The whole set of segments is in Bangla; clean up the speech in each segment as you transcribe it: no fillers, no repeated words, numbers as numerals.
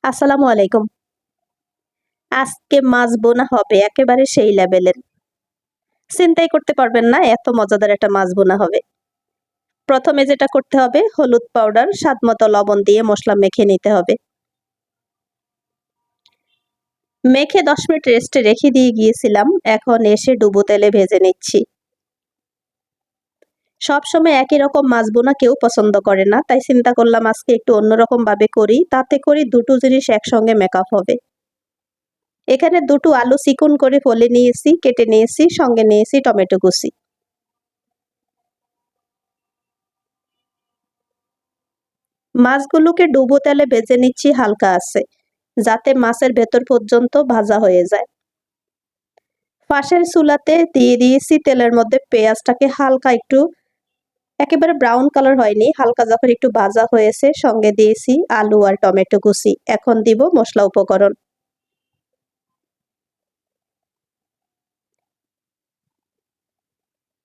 আসসালামু আলাইকুম। আজকে মাছ বোনা হবে একেবারে সেই লেভেলের। চিন্তাই করতে পারবেন না এত মজাদার একটা মাছ বোনা হবে। প্রথমে যেটা করতে হবে হলুদ পাউডার, স্বাদমতো লবণ দিয়ে মসলা মেখে নিতে হবে। মেখে ১০ মিনিট রেস্টে রেখে দিয়ে গিয়েছিলাম। এখন এসে ডুবো তেলে ভেজে নিচ্ছি। সবসময় একই রকম মাছ বোনা কেউ পছন্দ করে না। তাই চিন্তা করলাম আজকে একটু অন্যরকম ভাবে করি। তাতে করে দুটো জিনিস একসঙ্গে মেকআপ হবে। এখানে দুটো আলু চিকন করে ফলে নিয়েছি, কেটে নিয়েছি, সঙ্গে নিয়েছি টমেটো কুচি। মাছগুলোকে ডুবো তেলে ভেজে নিচ্ছি হালকা আছে, যাতে মাছের ভেতর পর্যন্ত ভাজা হয়ে যায়। পাশের চুলাতে দিয়ে দিয়েছি তেলের মধ্যে পেঁয়াজটাকে হালকা একটু, একেবারে ব্রাউন কালার হয়নি, হালকা যখন একটু ভাজা হয়েছে সঙ্গে দিয়েছি আলু আর টমেটো কুচি। এখন দিব মশলা উপকরণ।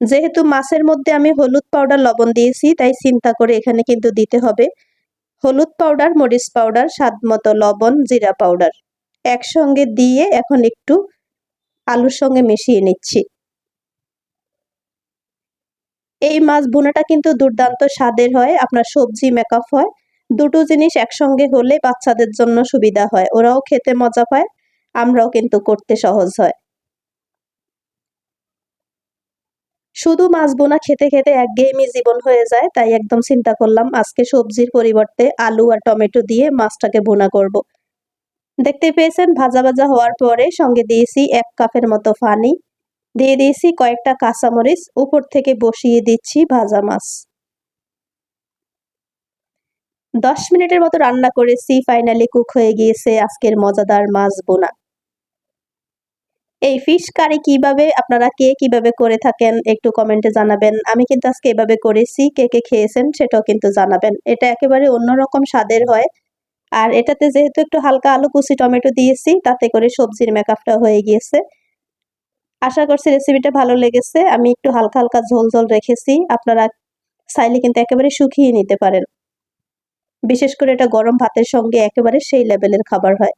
যেহেতু মাছের মধ্যে আমি হলুদ পাউডার লবণ দিয়েছি তাই চিন্তা করে এখানে কিন্তু দিতে হবে হলুদ পাউডার, মরিচ পাউডার, স্বাদমতো লবণ, জিরা পাউডার একসঙ্গে দিয়ে এখন একটু আলুর সঙ্গে মিশিয়ে নিচ্ছি। এই মাছ ভুনাটা কিন্তু দুর্দান্ত স্বাদের হয়, আপনার সবজি মেকআপ হয়। দুটো জিনিস একসঙ্গে হলে বাচ্চাদের জন্য সুবিধা হয়, ওরাও খেতে মজা পায়, আমরাও কিন্তু করতে সহজ হয়। শুধু মাছ বোনা খেতে খেতে একঘেয়েমি জীবন হয়ে যায়, তাই একদম চিন্তা করলাম আজকে সবজির পরিবর্তে আলু আর টমেটো দিয়ে মাছটাকে ভুনা করব। দেখতে পেয়েছেন ভাজা ভাজা হওয়ার পরে সঙ্গে দিয়েছি ১ কাপের মতো পানি, দিয়ে দিয়েছি কয়েকটা কাঁচামরিচ, উপর থেকে বসিয়ে দিচ্ছি ভাজা মাছ। ১০ মিনিটের মতো রান্না করেছি, ফাইনালি কুক হয়ে গিয়েছে আজকের মজাদার মাছ বোনা। এই ফিশ কারি কিভাবে আপনারা কে কিভাবে করে থাকেন একটু কমেন্টে জানাবেন। আমি কিন্তু আজকে এভাবে করেছি, কে কে খেয়েছেন সেটাও কিন্তু জানাবেন। এটা একেবারে অন্যরকম স্বাদের হয়। আর এটাতে যেহেতু একটু হালকা আলু কুচি টমেটো দিয়েছি, তাতে করে সবজির মেকআপটা হয়ে গিয়েছে। আশা করছি রেসিপিটা ভালো লেগেছে। আমি একটু হালকা হালকা ঝোল ঝোল রেখেছি, আপনারা চাইলে কিন্তু একেবারে শুকিয়ে নিতে পারেন। বিশেষ করে এটা গরম ভাতের সঙ্গে একেবারে সেই লেভেলের খাবার হয়।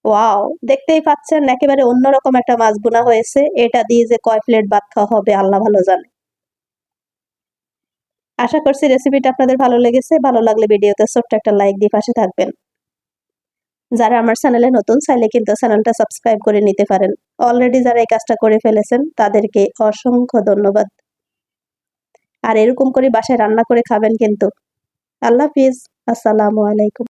ওয়াও! দেখতেই পাচ্ছেন একেবারে অন্যরকম একটা মাছ ভুনা হয়েছে। এটা দিয়ে যে কয় প্লেট ভাত খাওয়া হবে আল্লাহ ভালো জানে। আশা করছি রেসিপিটা আপনাদের ভালো লেগেছে। ভালো লাগলে ভিডিওতে ছোট্ট একটা লাইক দিয়ে পাশে থাকবেন। যারা আমার চ্যানেলে নতুন চাইলে কিন্তু চ্যানেলটা সাবস্ক্রাইব করে নিতে পারেন। অলরেডি যারা এই কাজটা করে ফেলেছেন তাদেরকে অসংখ্য ধন্যবাদ। আর এরকম করে বাসায় রান্না করে খাবেন কিন্তু। আল্লাহ হাফিজ। আসসালামু আলাইকুম।